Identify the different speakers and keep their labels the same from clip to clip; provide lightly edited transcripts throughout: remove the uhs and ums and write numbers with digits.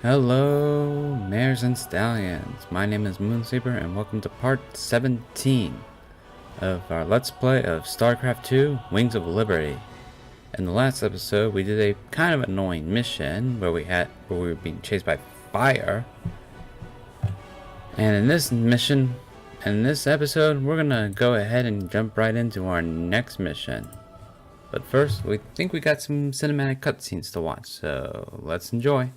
Speaker 1: Hello, mares and stallions. My name is Moonsleeper, and welcome to part 17 of our Let's Play of Starcraft 2: Wings of Liberty. In the last episode, we did a kind of annoying mission where we were being chased by fire. And in this episode, we're gonna go ahead and jump right into our next mission. But first, we think we got some cinematic cutscenes to watch, so let's enjoy.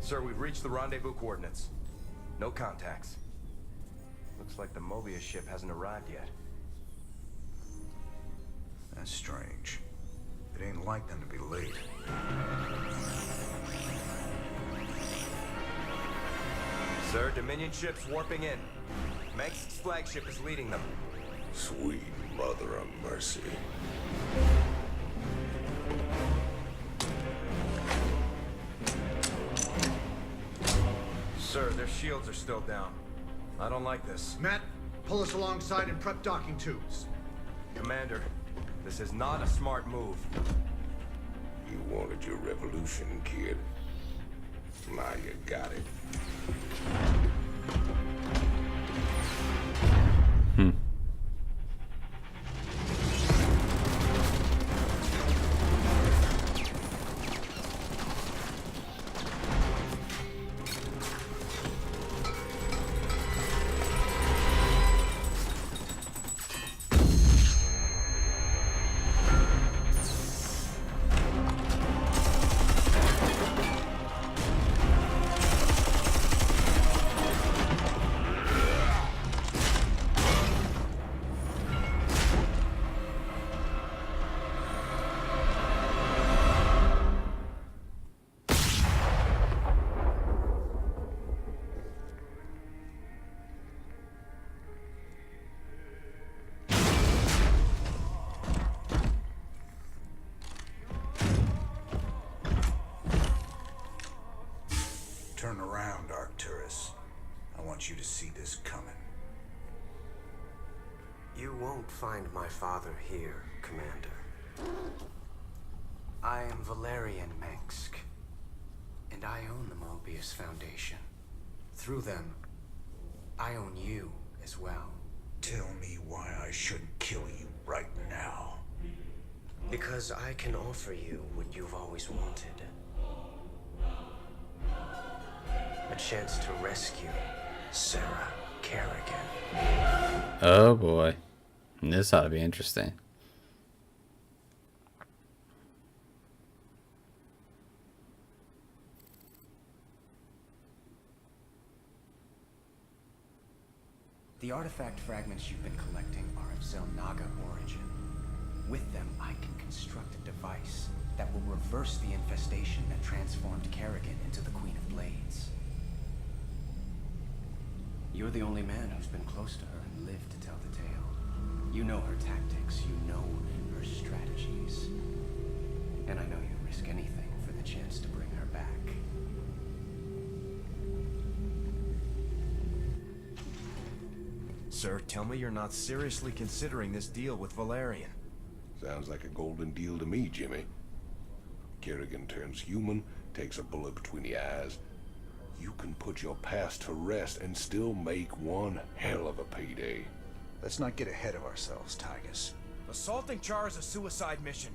Speaker 2: Sir, we've reached the rendezvous coordinates. No contacts. Looks like the Mobius ship hasn't arrived yet.
Speaker 3: That's strange. It ain't like them to be late.
Speaker 2: Sir, Dominion ships warping in. Mengsk's flagship is leading them.
Speaker 4: Sweet mother of mercy.
Speaker 2: Sir, their shields are still down. I don't like this.
Speaker 5: Matt, pull us alongside and prep docking tubes.
Speaker 2: Commander, this is not a smart move.
Speaker 4: You wanted your revolution, kid. Now you got it.
Speaker 3: Turn around, Arcturus. I want you to see this coming.
Speaker 6: You won't find my father here, Commander. I am Valerian Mengsk, and I own the Mobius Foundation. Through them, I own you as well.
Speaker 3: Tell me why I shouldn't kill you right now.
Speaker 6: Because I can offer you what you've always wanted. A chance to rescue Sarah Kerrigan.
Speaker 1: Oh boy. This ought to be interesting.
Speaker 7: The artifact fragments you've been collecting are of Zelnaga origin. With them, I can construct a device that will reverse the infestation that transformed Kerrigan into the Queen of Blades. You're the only man who's been close to her and lived to tell the tale. You know her tactics, you know her strategies. And I know you'd risk anything for the chance to bring her back.
Speaker 2: Sir, tell me you're not seriously considering this deal with Valerian.
Speaker 4: Sounds like a golden deal to me, Jimmy. Kerrigan turns human, takes a bullet between the eyes. You can put your past to rest and still make one hell of a payday.
Speaker 3: Let's not get ahead of ourselves, Tygus.
Speaker 8: Assaulting Char is a suicide mission.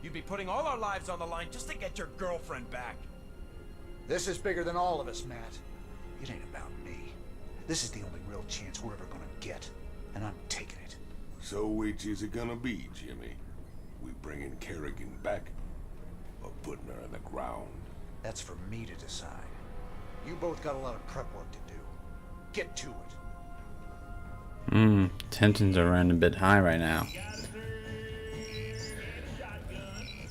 Speaker 8: You'd be putting all our lives on the line just to get your girlfriend back.
Speaker 5: This is bigger than all of us, Matt.
Speaker 3: It ain't about me. This is the only real chance we're ever gonna get, and I'm taking it.
Speaker 4: So which is it gonna be, Jimmy? We bringing Kerrigan back, or putting her in the ground?
Speaker 3: That's for me to decide. You both got a lot of prep work to do. Get to it.
Speaker 1: Tensions are running a bit high right now.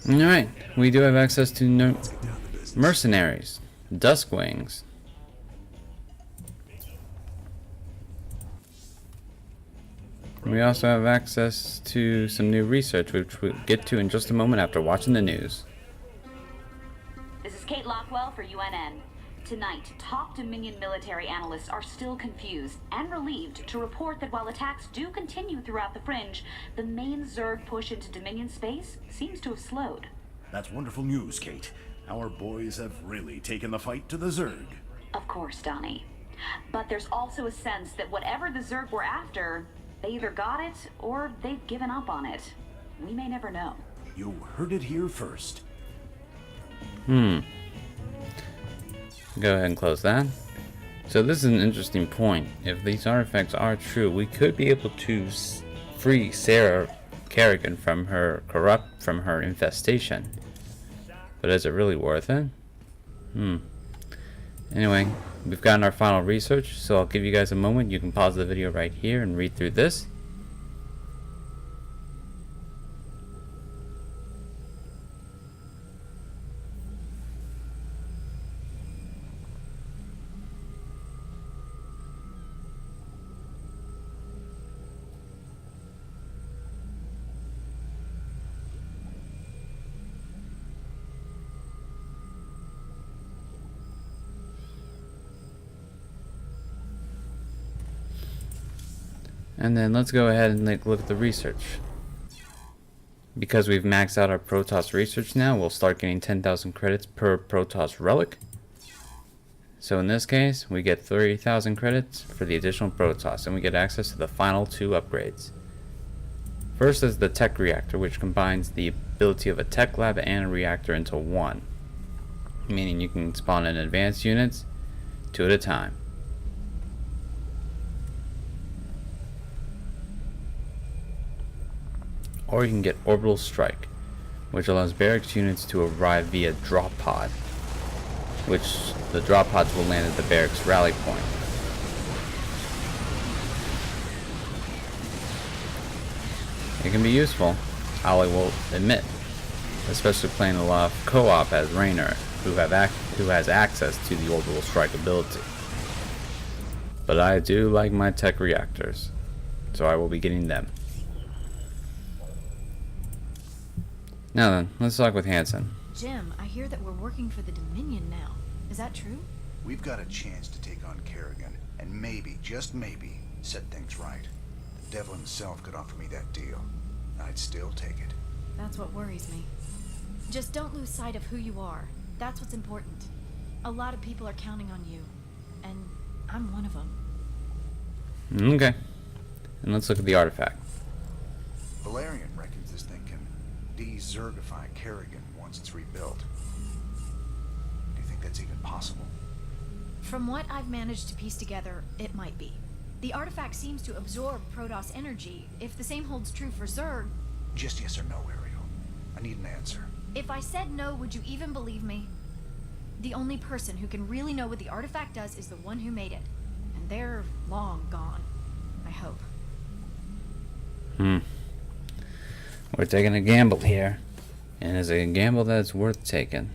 Speaker 1: Alright, we do have access to mercenaries, Duskwings. We also have access to some new research, which we'll get to in just a moment after watching the news.
Speaker 9: The Kate Lockwell for UNN. Tonight, top Dominion military analysts are still confused and relieved to report that while attacks do continue throughout the Fringe, the main Zerg push into Dominion space seems to have slowed.
Speaker 10: That's wonderful news, Kate. Our boys have really taken the fight to the Zerg.
Speaker 9: Of course, Donnie. But there's also a sense that whatever the Zerg were after, they either got it or they've given up on it. We may never know.
Speaker 10: You heard it here first.
Speaker 1: Go ahead and close that. So this is an interesting point. If these artifacts are true, we could be able to free Sarah Kerrigan from her infestation. But is it really worth it? Anyway, we've gotten our final research, so I'll give you guys a moment. You can pause the video right here and read through this. And then let's go ahead and look at the research. Because we've maxed out our Protoss research now, we'll start getting 10,000 credits per Protoss relic. So in this case, we get 30,000 credits for the additional Protoss, and we get access to the final 2 upgrades. First is the Tech Reactor, which combines the ability of a Tech Lab and a reactor into one. Meaning you can spawn in advanced units 2 at a time. Or you can get Orbital Strike, which allows barracks units to arrive via drop pod, which the drop pods will land at the barracks rally point. It can be useful, I will admit, especially playing a lot of co-op as Raynor, who has access to the Orbital Strike ability. But I do like my Tech Reactors, so I will be getting them. Now then, let's talk with Hansen.
Speaker 11: Jim, I hear that we're working for the Dominion now. Is that true?
Speaker 3: We've got a chance to take on Kerrigan, and maybe, just maybe, set things right. The devil himself could offer me that deal. I'd still take it.
Speaker 11: That's what worries me. Just don't lose sight of who you are. That's what's important. A lot of people are counting on you, and I'm one of them.
Speaker 1: Okay. And let's look at the artifact.
Speaker 3: Valerian reckons this thing can de-Zergify Kerrigan once it's rebuilt. Do you think that's even possible?
Speaker 11: From what I've managed to piece together, it might be. The artifact seems to absorb Protoss energy. If the same holds true for Zerg...
Speaker 3: Just yes or no, Ariel. I need an answer.
Speaker 11: If I said no, would you even believe me? The only person who can really know what the artifact does is the one who made it. And they're long gone. I hope.
Speaker 1: We're taking a gamble here. And it's a gamble that's worth taking.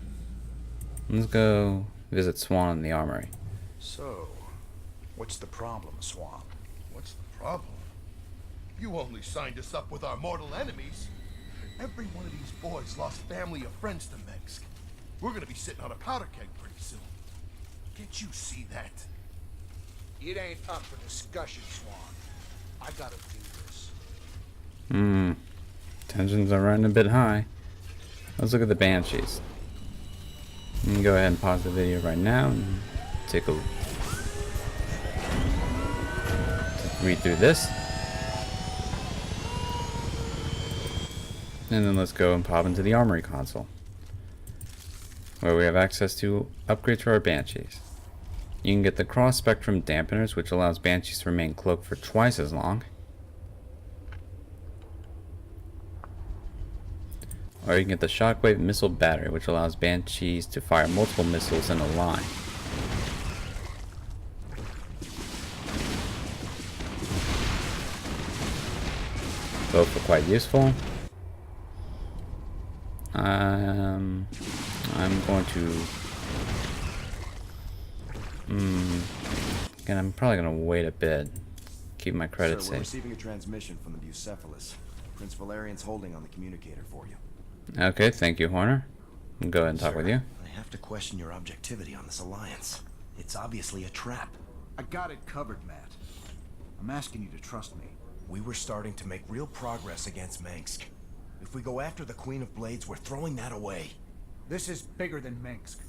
Speaker 1: Let's go visit Swan in the armory.
Speaker 3: So, what's the problem, Swan?
Speaker 12: What's the problem? You only signed us up with our mortal enemies. Every one of these boys lost family or friends to Mengsk. We're gonna be sitting on a powder keg pretty soon. Can't you see that?
Speaker 5: It ain't up for discussion, Swan. I gotta do this.
Speaker 1: Tensions are running a bit high. Let's look at the Banshees. You can go ahead and pause the video right now and take a read through this. And then let's go and pop into the armory console, where we have access to upgrades for our Banshees. You can get the cross-spectrum dampeners, which allows Banshees to remain cloaked for twice as long. Or you can get the Shockwave Missile Battery, which allows Banshees to fire multiple missiles in a line. Both are quite useful. I'm going to... Again, I'm probably going to wait a bit. Keep my credits
Speaker 2: Sir, we're
Speaker 1: safe.
Speaker 2: receiving a transmission from the Bucephalus. Prince Valerian's holding on the communicator for you.
Speaker 1: Okay, thank you, Horner. I'll go ahead and talk
Speaker 3: Sir,
Speaker 1: with you.
Speaker 3: I
Speaker 2: have to question your objectivity on this alliance. It's obviously a trap.
Speaker 5: I got it covered, Matt. I'm asking you to trust me.
Speaker 2: We were starting to make real progress against Minsk. If we go after the Queen of Blades, we're throwing that away.
Speaker 5: This is bigger than Minsk.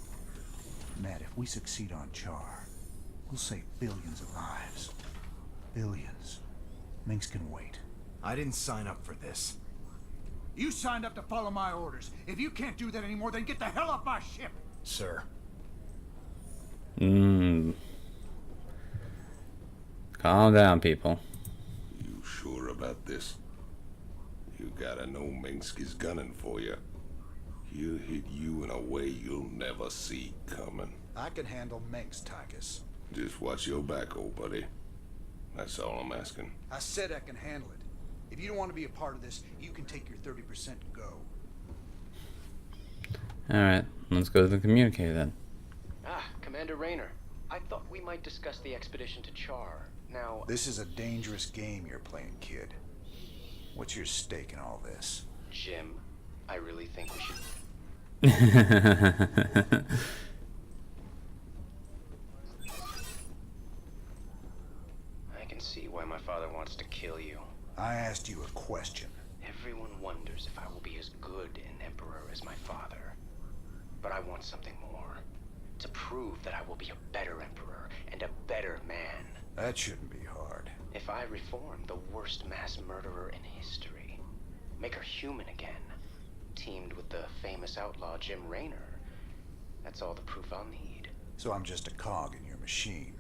Speaker 3: Matt, if we succeed on Char, we'll save billions of lives. Billions. Minsk can wait.
Speaker 2: I didn't sign up for this.
Speaker 5: You signed up to follow my orders. If you can't do that anymore, then get the hell off my ship!
Speaker 2: Sir.
Speaker 1: Calm down, people.
Speaker 4: You sure about this? You gotta know Minsk is gunning for you. He'll hit you in a way you'll never see coming.
Speaker 5: I can handle Minsk, Tychus.
Speaker 4: Just watch your back, old buddy. That's all I'm asking.
Speaker 5: I said I can handle it. If you don't want to be a part of this, you can take your 30% and go.
Speaker 1: Alright, let's go to the communicator then.
Speaker 6: Ah, Commander Raynor. I thought we might discuss the expedition to Char. Now...
Speaker 3: This is a dangerous game you're playing, kid. What's your stake in all this?
Speaker 6: Jim, I really think we should... I can see why my father wants to kill you.
Speaker 3: I asked you a question.
Speaker 6: Everyone wonders if I will be as good an emperor as my father. But I want something more. To prove that I will be a better emperor and a better man.
Speaker 3: That shouldn't be hard.
Speaker 6: If I reform the worst mass murderer in history, make her human again, teamed with the famous outlaw Jim Raynor, that's all the proof I'll need.
Speaker 3: So I'm just a cog in your machine.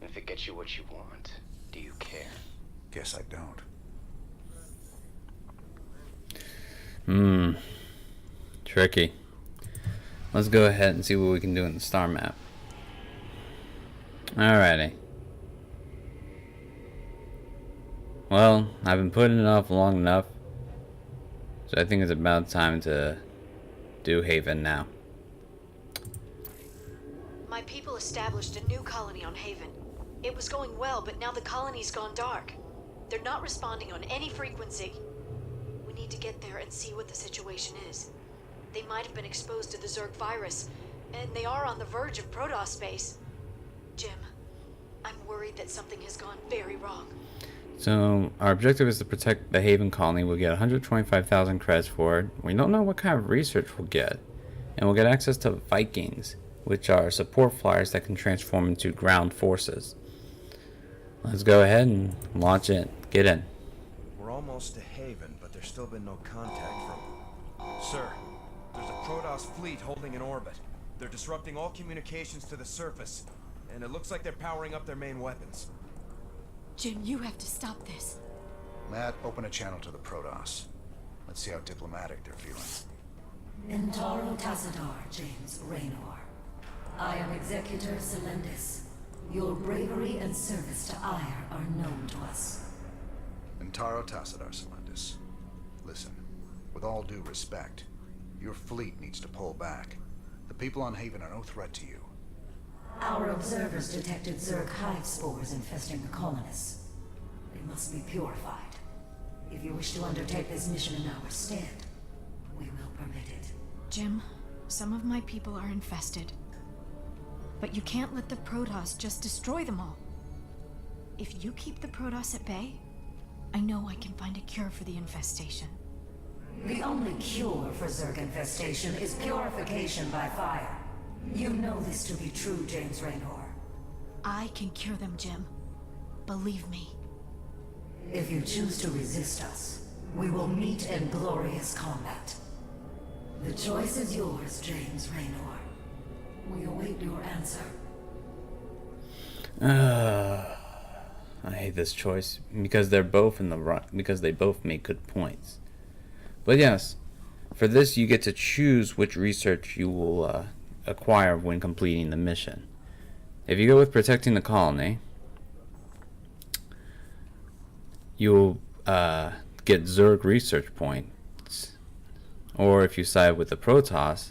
Speaker 6: If it gets you what you want, do you care?
Speaker 3: Guess I don't.
Speaker 1: Tricky. Let's go ahead and see what we can do in the star map. Alrighty. Well, I've been putting it off long enough, so I think it's about time to do Haven now.
Speaker 11: My people established a new colony on Haven. It was going well, but now the colony's gone dark. They're not responding on any frequency. We need to get there and see what the situation is. They might have been exposed to the Zerg virus, and they are on the verge of Protoss space. Jim, I'm worried that something has gone very wrong.
Speaker 1: So, our objective is to protect the Haven colony. We'll get 125,000 credits for it. We don't know what kind of research we'll get. And we'll get access to Vikings, which are support flyers that can transform into ground forces. Let's go ahead and launch it. Get in.
Speaker 2: We're almost to Haven, but there's still been no contact from... Sir, there's a Protoss fleet holding in orbit. They're disrupting all communications to the surface, and it looks like they're powering up their main weapons.
Speaker 11: Jim, you have to stop this.
Speaker 3: Matt, open a channel to the Protoss. Let's see how diplomatic they're feeling.
Speaker 13: Intaro Tassadar, James Raynor. I am Executor Celendis. Your bravery and service to Ire are known to us.
Speaker 3: Intaro Tassadar, Celendis. Listen, with all due respect, your fleet needs to pull back. The people on Haven are no threat to you.
Speaker 13: Our observers detected Zerg hive spores infesting the colonists. They must be purified. If you wish to undertake this mission in our stead, we will permit it.
Speaker 11: Jim, some of my people are infested. But you can't let the Protoss just destroy them all. If you keep the Protoss at bay, I know I can find a cure for the infestation.
Speaker 13: The only cure for Zerg infestation is purification by fire. You know this to be true, James Raynor.
Speaker 11: I can cure them, Jim. Believe me.
Speaker 13: If you choose to resist us, we will meet in glorious combat. The choice is yours, James Raynor. We await your answer.
Speaker 1: I hate this choice because they're both in the right, because they both make good points. But yes, for this you get to choose which research you will acquire when completing the mission. If you go with protecting the colony, you'll get Zerg research points. Or if you side with the Protoss,